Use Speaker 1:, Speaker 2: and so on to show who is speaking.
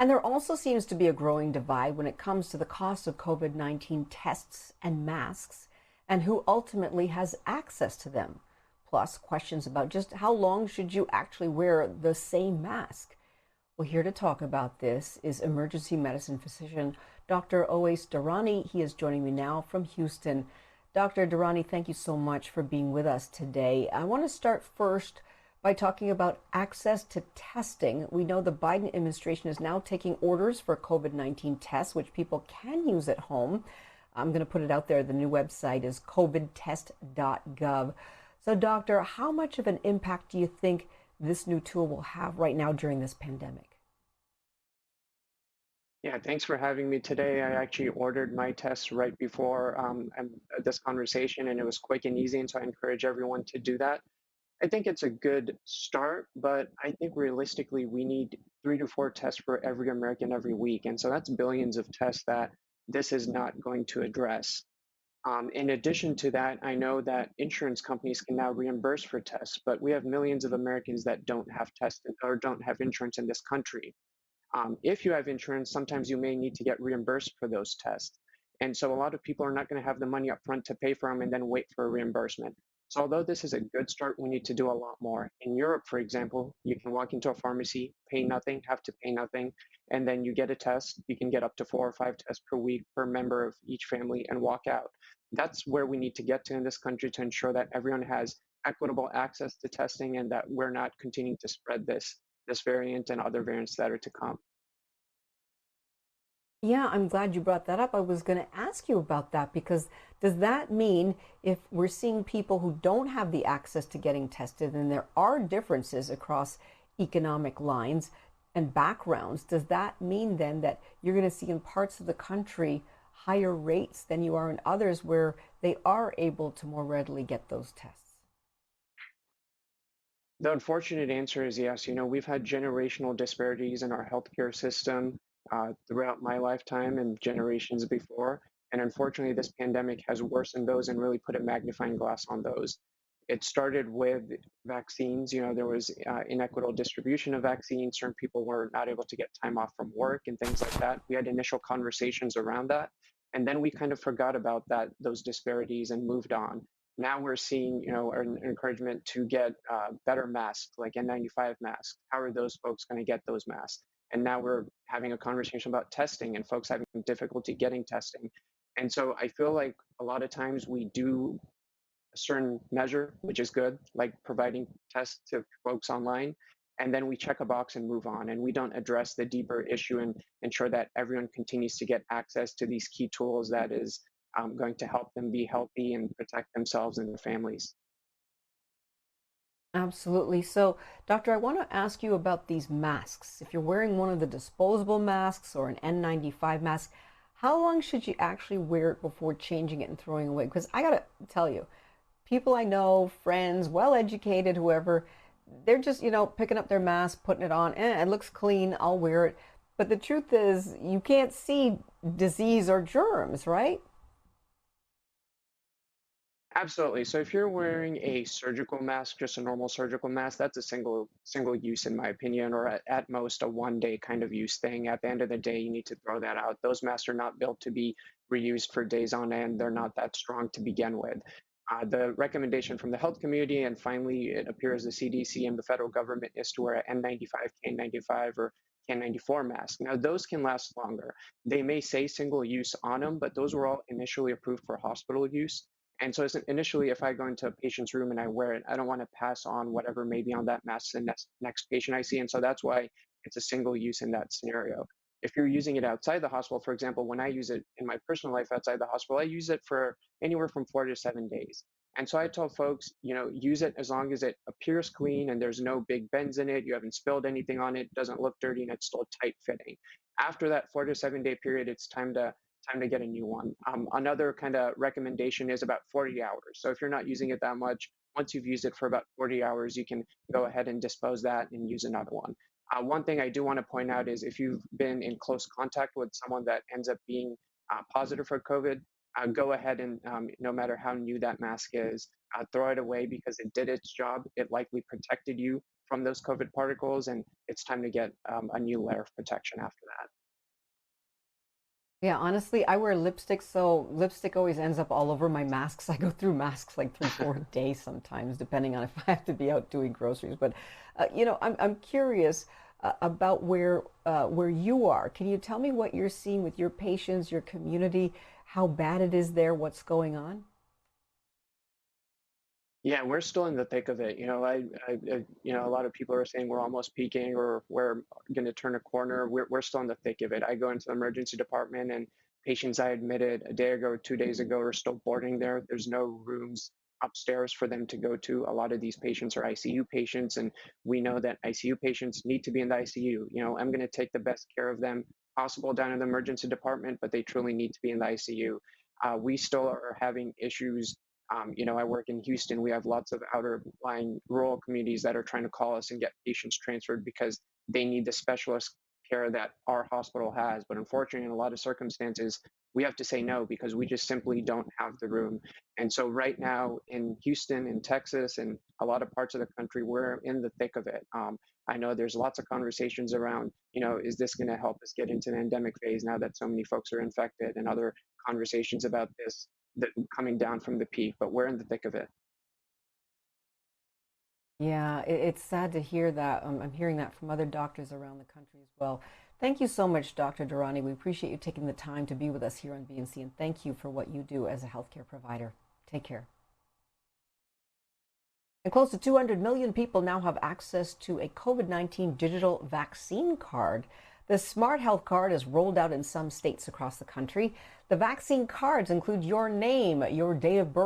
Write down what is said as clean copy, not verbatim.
Speaker 1: And there also seems to be a growing divide when it comes to the cost of COVID-19 tests and masks and who ultimately has access to them. Plus, questions about just how long should you actually wear the same mask. Well, here to talk about this is emergency medicine physician Dr. Owais Durrani. He is joining me now from Houston. Dr. Durrani, thank you so much for being with us today. I want to start first by talking about access to testing. We know the Biden administration is now taking orders for COVID-19 tests, which people can use at home. I'm going to put it out there. The new website is covidtest.gov. So, doctor, how much of an impact do you think this new tool will have right now during this pandemic?
Speaker 2: Yeah, thanks for having me today. I actually ordered my tests right before this conversation, and it was quick and easy. And so I encourage everyone to do that. I think it's a good start, but I think realistically, we need 3 to 4 tests for every American every week. And so that's billions of tests that this is not going to address. In addition to that, I know that insurance companies can now reimburse for tests, but we have millions of Americans that don't have tests or don't have insurance in this country. If you have insurance, sometimes you may need to get reimbursed for those tests. And so a lot of people are not going to have the money up front to pay for them and then wait for a reimbursement. So although this is a good start, we need to do a lot more. In Europe, for example, you can walk into a pharmacy, pay nothing, have to pay nothing, and then you get a test. You can get up to 4 or 5 tests per week per member of each family and walk out. That's where we need to get to in this country to ensure that everyone has equitable access to testing and that we're not continuing to spread this variant and other variants that are to come.
Speaker 1: Yeah, I'm glad you brought that up. I was going to ask you about that because does that mean if we're seeing people who don't have the access to getting tested and there are differences across economic lines and backgrounds, does that mean then that you're going to see in parts of the country higher rates than you are in others where they are able to more readily get those tests?
Speaker 2: The unfortunate answer is yes. You know, we've had generational disparities in our healthcare system throughout my lifetime and generations before. And unfortunately, this pandemic has worsened those and really put a magnifying glass on those. It started with vaccines. You know, there was inequitable distribution of vaccines. Certain people were not able to get time off from work and things like that. We had initial conversations around that. And then we kind of forgot about those disparities and moved on. Now we're seeing, you know, an encouragement to get better masks, like N95 masks. How are those folks going to get those masks? And now we're having a conversation about testing and folks having difficulty getting testing. And so I feel like a lot of times we do a certain measure, which is good, like providing tests to folks online, and then we check a box and move on. And we don't address the deeper issue and ensure that everyone continues to get access to these key tools that is going to help them be healthy and protect themselves and their families.
Speaker 1: Absolutely. So, doctor, I want to ask you about these masks. If you're wearing one of the disposable masks or an N95 mask, how long should you actually wear it before changing it and throwing it away? Because I got to tell you, people I know, friends, well educated, whoever, they're just, picking up their mask, putting it on, it looks clean, I'll wear it. But the truth is, you can't see disease or germs, right?
Speaker 2: Absolutely. So if you're wearing a surgical mask, just a normal surgical mask, that's a single use in my opinion, or at most a 1 day kind of use thing. At the end of the day, you need to throw that out. Those masks are not built to be reused for days on end. They're not that strong to begin with. The recommendation from the health community, and finally it appears the CDC and the federal government, is to wear an N95, K95, or K94 mask. Now those can last longer. They may say single use on them, but those were all initially approved for hospital use. And so initially, if I go into a patient's room and I wear it, I don't want to pass on whatever may be on that mask to the next patient I see. And so that's why it's a single use in that scenario. If you're using it outside the hospital, for example, when I use it in my personal life outside the hospital, I use it for anywhere from 4 to 7 days. And so I tell folks, you know, use it as long as it appears clean and there's no big bends in it, you haven't spilled anything on it, doesn't look dirty, and it's still tight fitting. After that 4 to 7 day period, it's time to get a new one. Another kind of recommendation is about 40 hours. So if you're not using it that much, once you've used it for about 40 hours, you can go ahead and dispose that and use another one. One thing I do want to point out is if you've been in close contact with someone that ends up being positive for COVID, go ahead and no matter how new that mask is, throw it away because it did its job. It likely protected you from those COVID particles, and it's time to get a new layer of protection after that.
Speaker 1: Yeah, honestly, I wear lipstick, so lipstick always ends up all over my masks. I go through masks like 3, 4 days sometimes, depending on if I have to be out doing groceries. But I'm curious about where you are. Can you tell me what you're seeing with your patients, your community, how bad it is there, what's going on?
Speaker 2: Yeah, we're still in the thick of it. A lot of people are saying we're almost peaking or we're going to turn a corner. We're still in the thick of it. I go into the emergency department and patients I admitted a day ago or 2 days ago are still boarding there. There's no rooms upstairs for them to go to. A lot of these patients are ICU patients, and we know that ICU patients need to be in the ICU. I'm going to take the best care of them possible down in the emergency department, but they truly need to be in the ICU. We still are having issues. I work in Houston. We have lots of outer lying rural communities that are trying to call us and get patients transferred because they need the specialist care that our hospital has. But unfortunately, in a lot of circumstances, we have to say no because we just simply don't have the room. And so, right now in Houston, in Texas, and a lot of parts of the country, we're in the thick of it. I know there's lots of conversations around, is this going to help us get into the endemic phase now that so many folks are infected, and other conversations about this coming down from the peak, but we're in the thick of it.
Speaker 1: Yeah, it's sad to hear that. I'm hearing that from other doctors around the country as well. Thank you so much, Dr. Durrani. We appreciate you taking the time to be with us here on BNC, and thank you for what you do as a healthcare provider. Take care. And close to 200 million people now have access to a COVID-19 digital vaccine card. The Smart Health Card is rolled out in some states across the country. The vaccine cards include your name, your date of birth,